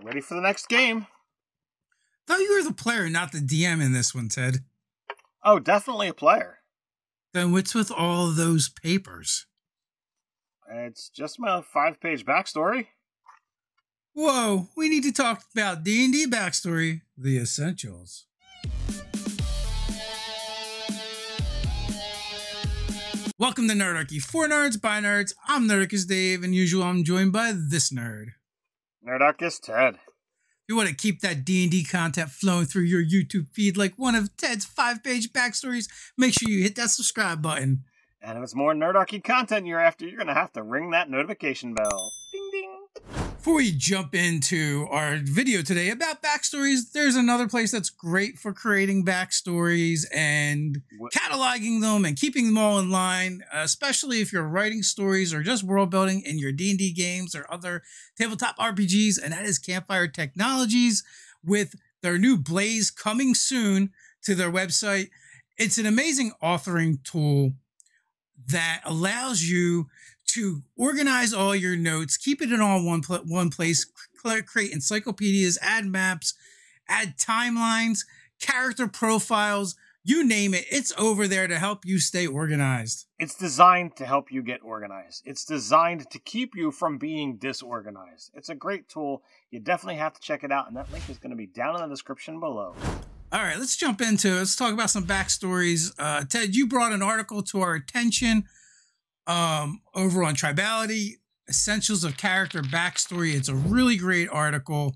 Ready for the next game. Thought you were the player, not the DM in this one, Ted. Oh, definitely a player. Then what's with all those papers? It's just my 5-page backstory. Whoa, we need to talk about D&D backstory, the essentials. Welcome to Nerdarchy. For nerds, by nerds, I'm Nerdarchist Dave, and usual I'm joined by this nerd. Nerdarchist Ted. If you want to keep that D&D content flowing through your YouTube feed like one of Ted's 5-page backstories, make sure you hit that subscribe button. And if it's more Nerdarchy content you're after, you're going to have to ring that notification bell. Ding, ding. Before we jump into our video today about backstories, there's another place that's great for creating backstories and cataloging them and keeping them all in line, especially if you're writing stories or just world building in your D&D games or other tabletop RPGs, and that is Campfire Technologies with their new Blaze coming soon to their website. It's an amazing authoring tool that allows you to organize all your notes, keep it in all one place, create encyclopedias, add maps, add timelines, character profiles, you name it. It's over there to help you stay organized. It's designed to help you get organized. It's designed to keep you from being disorganized. It's a great tool. You definitely have to check it out, and that link is going to be down in the description below. All right, let's jump into it. Let's talk about some backstories. Ted, you brought an article to our attention over on Tribality, Essentials of Character Backstory. It's a really great article,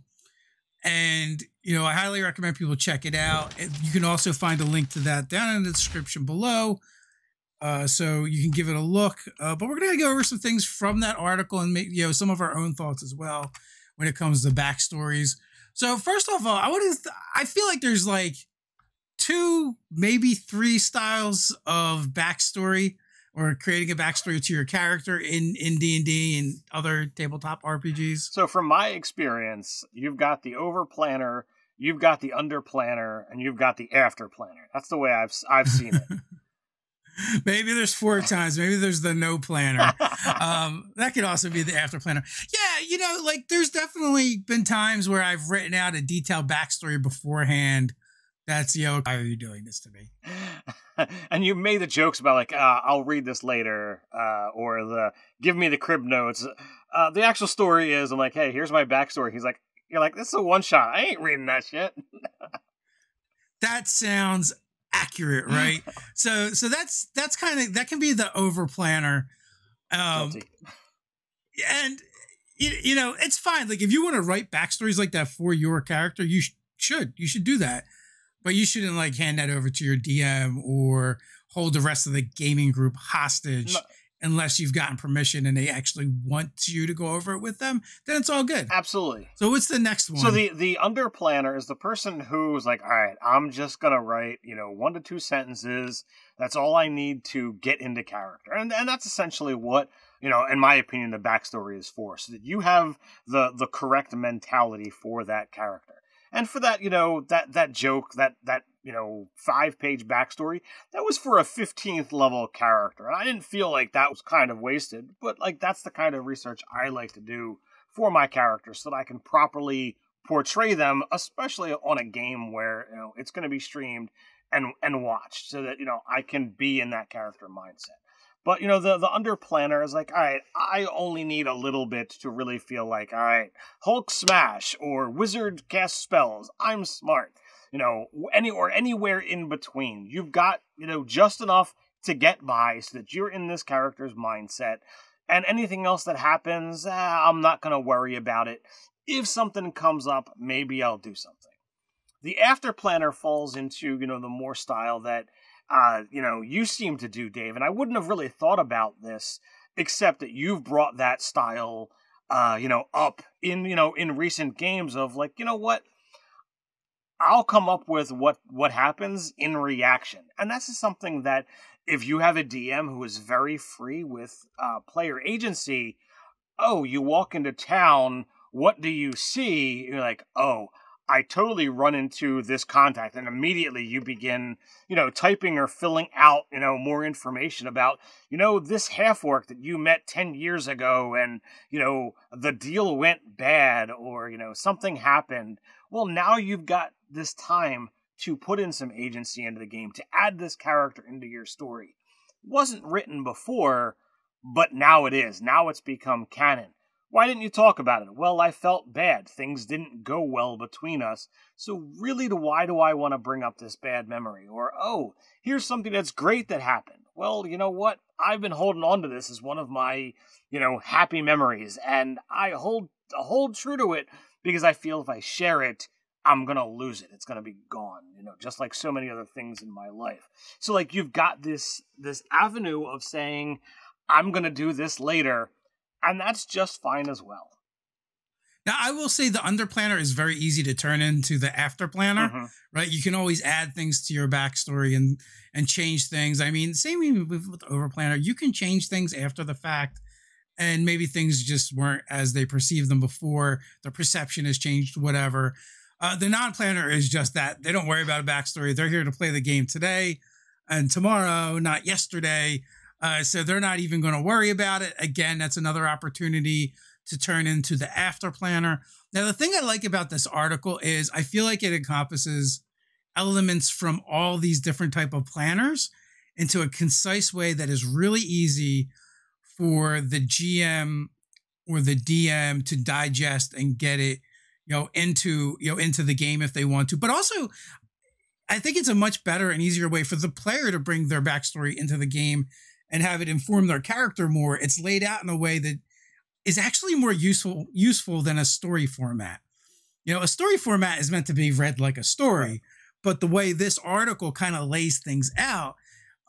and I highly recommend people check it out. You can also find a link to that down in the description below, so you can give it a look. But we're going to go over some things from that article and make some of our own thoughts as well when it comes to backstories. So first off, I feel like there's like 2, maybe 3 styles of backstory, or creating a backstory to your character in D&D and other tabletop RPGs. So from my experience, you've got the over planner, you've got the under planner, and you've got the after planner. That's the way I've seen it. Maybe there's 4 times. Maybe there's the no planner. That could also be the after planner. Yeah, like there's definitely been times where I've written out a detailed backstory beforehand. That's, why are you doing this to me? And you made the jokes about like, I'll read this later, or the give me the crib notes. The actual story is, I'm like, hey, here's my backstory. He's like, you're like, this is a one shot. I ain't reading that shit. That sounds accurate, right? So that's kind of, that can be the over planner. And it's fine. Like if you want to write backstories like that for your character, you should do that. But you shouldn't like hand that over to your DM or hold the rest of the gaming group hostage unless you've gotten permission and they actually want you to go over it with them. Then it's all good. Absolutely. So what's the next one? So the under planner is the person who's like, all right, I'm just going to write, 1 to 2 sentences. That's all I need to get into character. And that's essentially what, in my opinion, the backstory is for, so that you have the correct mentality for that character. And for that, that joke, that 5-page backstory, that was for a 15th level character. And I didn't feel like that was kind of wasted, but like that's the kind of research I like to do for my characters so that I can properly portray them, especially on a game where, it's going to be streamed and watched, so that, I can be in that character mindset. But, the under planner is like, all right, I only need a little bit to really feel like, all right, Hulk smash or wizard cast spells. I'm smart, anywhere in between. You've got, just enough to get by so that you're in this character's mindset. And anything else that happens, I'm not going to worry about it. If something comes up, maybe I'll do something. The after planner falls into, the more style that, you seem to do, Dave, and I wouldn't have really thought about this, except that you've brought that style, up in recent games of like, what? I'll come up with what happens in reaction. And that's something that if you have a DM who is very free with player agency, you walk into town, what do you see? You're like, I totally run into this contact, and immediately you begin, typing or filling out, more information about, this half-orc that you met 10 years ago, and, the deal went bad, or, something happened. Well, now you've got this time to put in some agency into the game, to add this character into your story. It wasn't written before, but now it is. Now it's become canon. Why didn't you talk about it? Well, I felt bad. Things didn't go well between us. So really, why do I want to bring up this bad memory? Or, oh, here's something that's great that happened. Well, you know what? I've been holding on to this as one of my, happy memories. And I hold true to it because I feel if I share it, I'm going to lose it. It's going to be gone, just like so many other things in my life. So like you've got this avenue of saying, I'm going to do this later. And that's just fine as well. Now, I will say the underplanner is very easy to turn into the afterplanner, right? You can always add things to your backstory and change things. I mean, same even with overplanner. You can change things after the fact, and maybe things just weren't as they perceived them before. The perception has changed, whatever. The non-planner is just that. They don't worry about a backstory. They're here to play the game today and tomorrow, not yesterday. So they're not even going to worry about it. Again, that's another opportunity to turn into the after planner. Now, the thing I like about this article is I feel like it encompasses elements from all these different type of planners into a concise way that is really easy for the GM or the DM to digest and get it, into the game if they want to. But also, I think it's a much better and easier way for the player to bring their backstory into the game and have it inform their character more. It's laid out in a way that is actually more useful than a story format. A story format is meant to be read like a story, but the way this article kind of lays things out,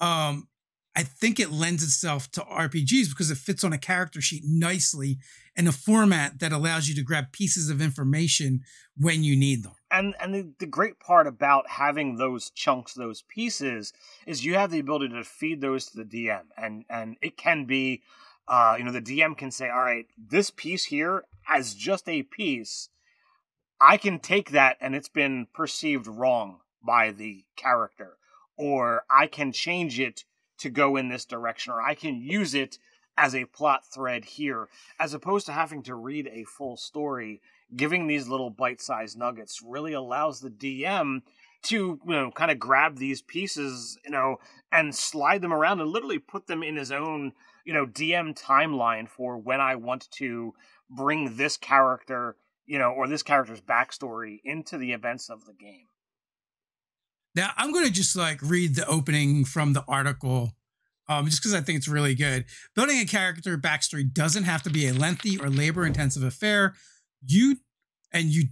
I think it lends itself to RPGs because it fits on a character sheet nicely in a format that allows you to grab pieces of information when you need them. And the great part about having those chunks, those pieces, is you have the ability to feed those to the DM. And it can be, the DM can say, all right, this piece here as just a piece, I can take that and it's been perceived wrong by the character. Or I can change it to go in this direction. Or I can use it as a plot thread here, as opposed to having to read a full story. Giving these little bite-sized nuggets really allows the DM to, kind of grab these pieces, and slide them around and literally put them in his own, DM timeline for when I want to bring this character, or this character's backstory into the events of the game. Now, I'm going to just read the opening from the article, just because I think it's really good. Building a character backstory doesn't have to be a lengthy or labor-intensive affair. You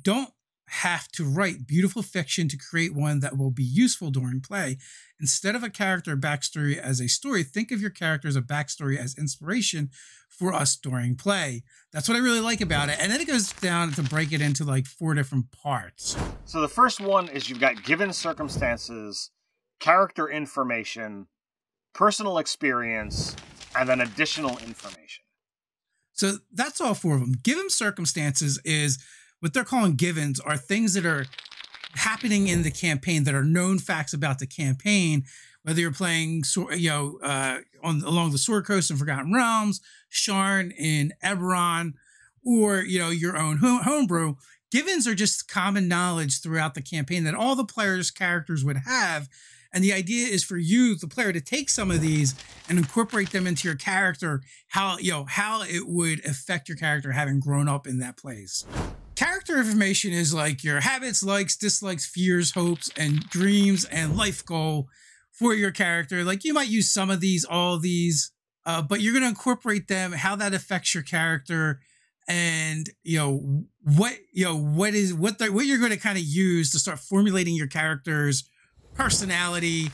don't have to write beautiful fiction to create one that will be useful during play. Instead of a character backstory as a story, think of your character as a backstory as inspiration for us during play. That's what I really like about it. And then it goes down to break it into 4 different parts. So the first one is you've got given circumstances, character information, personal experience, and then additional information. So that's all 4 of them. Given circumstances is what they're calling givens are things that are happening in the campaign that are known facts about the campaign, whether you're playing, along the Sword Coast in Forgotten Realms, Sharn in Eberron, or, your own homebrew. Givens are just common knowledge throughout the campaign that all the players' characters would have. And the idea is for you, the player, to take some of these and incorporate them into your character, how it would affect your character having grown up in that place. Character information is your habits, likes, dislikes, fears, hopes, and dreams, and life goal for your character. You might use some of these, all of these, but you're going to incorporate them, how that affects your character, and what you're going to kind of use to start formulating your character's personality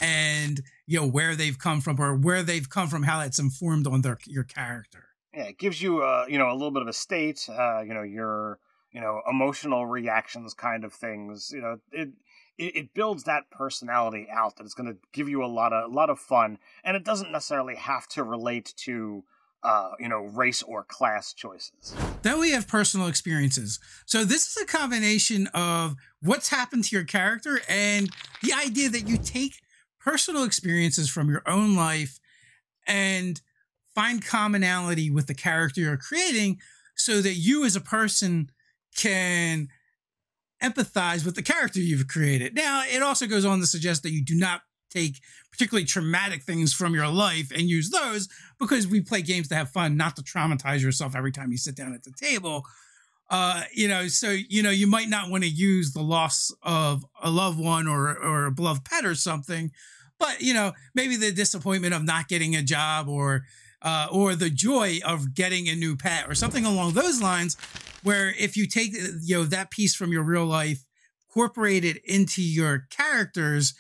and where they've come from, how it's informed on your character. Yeah, it gives you a little bit of a state, your emotional reactions kind of things. It builds that personality out that it's going to give you a lot of fun, and it doesn't necessarily have to relate to race or class choices. Then we have personal experiences. So this is a combination of what's happened to your character and the idea that you take personal experiences from your own life and find commonality with the character you're creating so that you as a person can empathize with the character you've created. Now, it also goes on to suggest that you do not take particularly traumatic things from your life and use those, because we play games to have fun, not to traumatize yourself every time you sit down at the table. You might not want to use the loss of a loved one or a beloved pet or something, but maybe the disappointment of not getting a job or the joy of getting a new pet or something along those lines, where if you take that piece from your real life, incorporate it into your characters,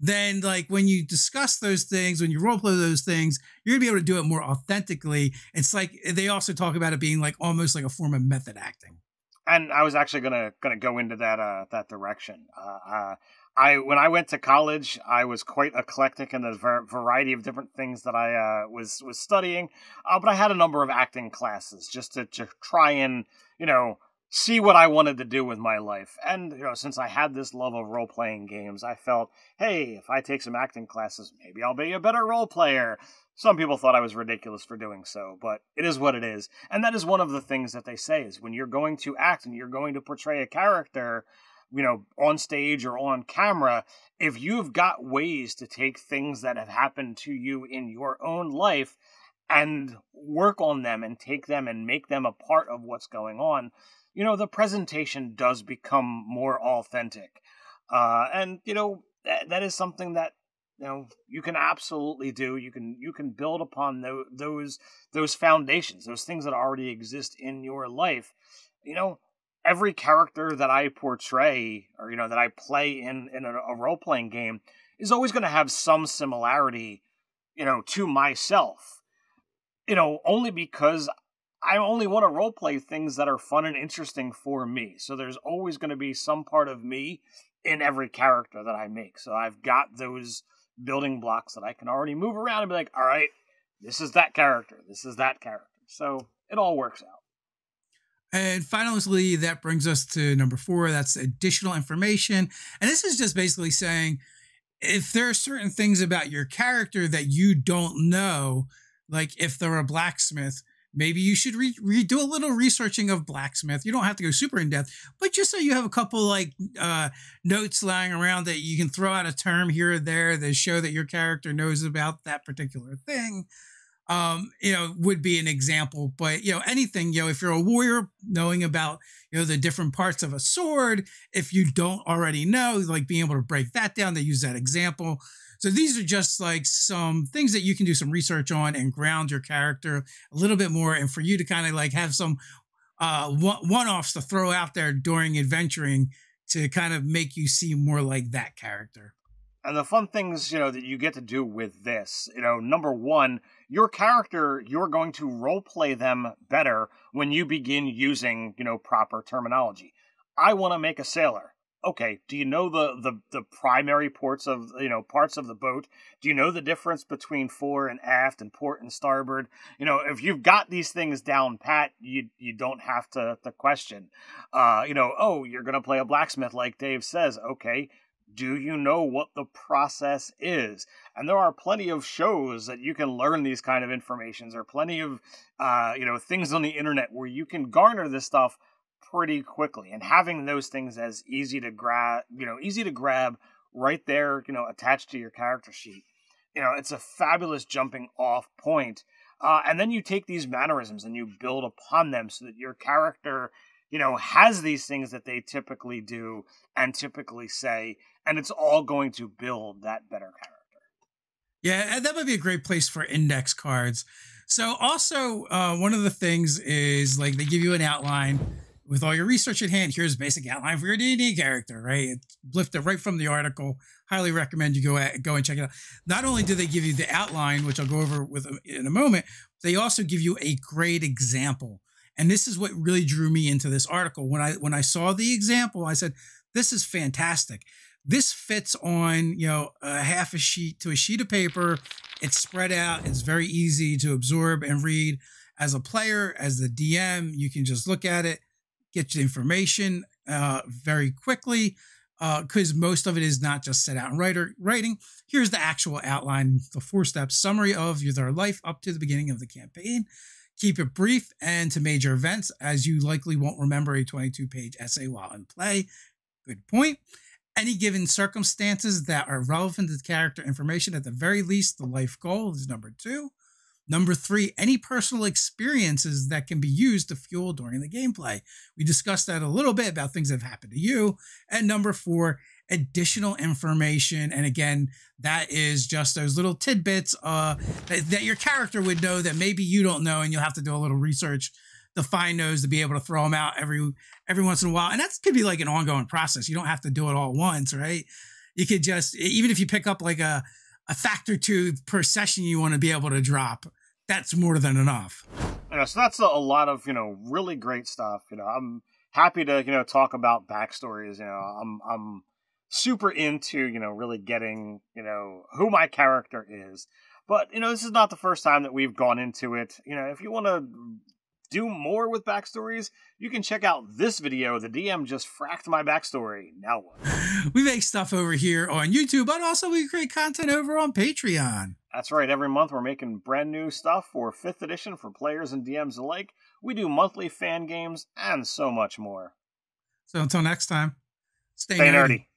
then like when you discuss those things, when you role play those things, you're gonna be able to do it more authentically. It's like they also talk about it being like almost like a form of method acting. And I was actually gonna go into that direction. When I went to college, I was quite eclectic in the variety of different things that I was studying, but I had a number of acting classes just to try and see what I wanted to do with my life. And since I had this love of role playing games, I felt, hey, if I take some acting classes, maybe I'll be a better role player. Some people thought I was ridiculous for doing so, but it is what it is. And that is one of the things that they say is when you're going to act and you're going to portray a character, on stage or on camera, if you've got ways to take things that have happened to you in your own life and work on them and take them and make them a part of what's going on, the presentation does become more authentic. That is something that, you can absolutely do. You can build upon those foundations, those things that already exist in your life. Every character that I portray or, that I play in a role-playing game is always going to have some similarity, to myself, only because I only want to roleplay things that are fun and interesting for me. So there's always going to be some part of me in every character that I make. So I've got those building blocks that I can already move around and be like, all right, this is that character. This is that character. So it all works out. And finally, that brings us to number 4. That's additional information. And this is just basically saying, if there are certain things about your character that you don't know, like if they're a blacksmith, maybe you should do a little researching of blacksmith. You don't have to go super in depth, but just so you have a couple notes lying around that you can throw out a term here or there that show that your character knows about that particular thing. Would be an example, but, anything, if you're a warrior, knowing about, the different parts of a sword, if you don't already know, like being able to break that down, they use that example. So these are just like some things that you can do some research on and ground your character a little bit more. And for you to kind of like have some one-offs to throw out there during adventuring to kind of make you seem more like that character. And the fun things, that you get to do with this, number one, your character, you're going to role play them better when you begin using, proper terminology. I want to make a sailor. Okay, do you know the primary parts of the boat? Do you know the difference between fore and aft and port and starboard? If you've got these things down pat, you don't have to question. You're going to play a blacksmith like Dave says. Okay. Do you know what the process is? And there are plenty of shows that you can learn these kind of informations. There are plenty of, things on the internet where you can garner this stuff pretty quickly. And having those things as easy to grab right there, attached to your character sheet, it's a fabulous jumping off point. And then you take these mannerisms and you build upon them so that your character, has these things that they typically do and typically say, and it's all going to build that better character. Yeah, that might be a great place for index cards. So also, one of the things is like they give you an outline with all your research at hand. Here's a basic outline for your D&D character, right? It's lifted right from the article. Highly recommend you go and check it out. Not only do they give you the outline, which I'll go over with in a moment, they also give you a great example. And this is what really drew me into this article. When I saw the example, I said, this is fantastic. This fits on, a half a sheet to a sheet of paper. It's spread out. It's very easy to absorb and read. As a player, as the DM, you can just look at it, get your information very quickly, because most of it is not just set out in writing. Here's the actual outline, the 4-step summary of their life up to the beginning of the campaign. Keep it brief and to major events, as you likely won't remember a 22-page essay while in play. Good point. Any given circumstances that are relevant to the character information, at the very least, the life goal is number 2. Number 3, any personal experiences that can be used to fuel during the gameplay. We discussed that a little bit about things that have happened to you. And number 4, additional information. And again, that is just those little tidbits that your character would know that maybe you don't know, and you'll have to do a little research to find those, to be able to throw them out every once in a while. And that could be like an ongoing process. You don't have to do it all at once, right? You could just, even if you pick up like a fact or two per session you want to be able to drop, that's more than enough. So that's a lot of, really great stuff. I'm happy to, talk about backstories. I'm super into, really getting, who my character is. But, this is not the first time that we've gone into it. If you want to do more with backstories, you can check out this video. The DM just fracked my backstory. Now what? We make stuff over here on YouTube, but also we create content over on Patreon. That's right. Every month we're making brand new stuff for 5th edition for players and DMs alike. We do monthly fan games and so much more. So until next time, stay nerdy.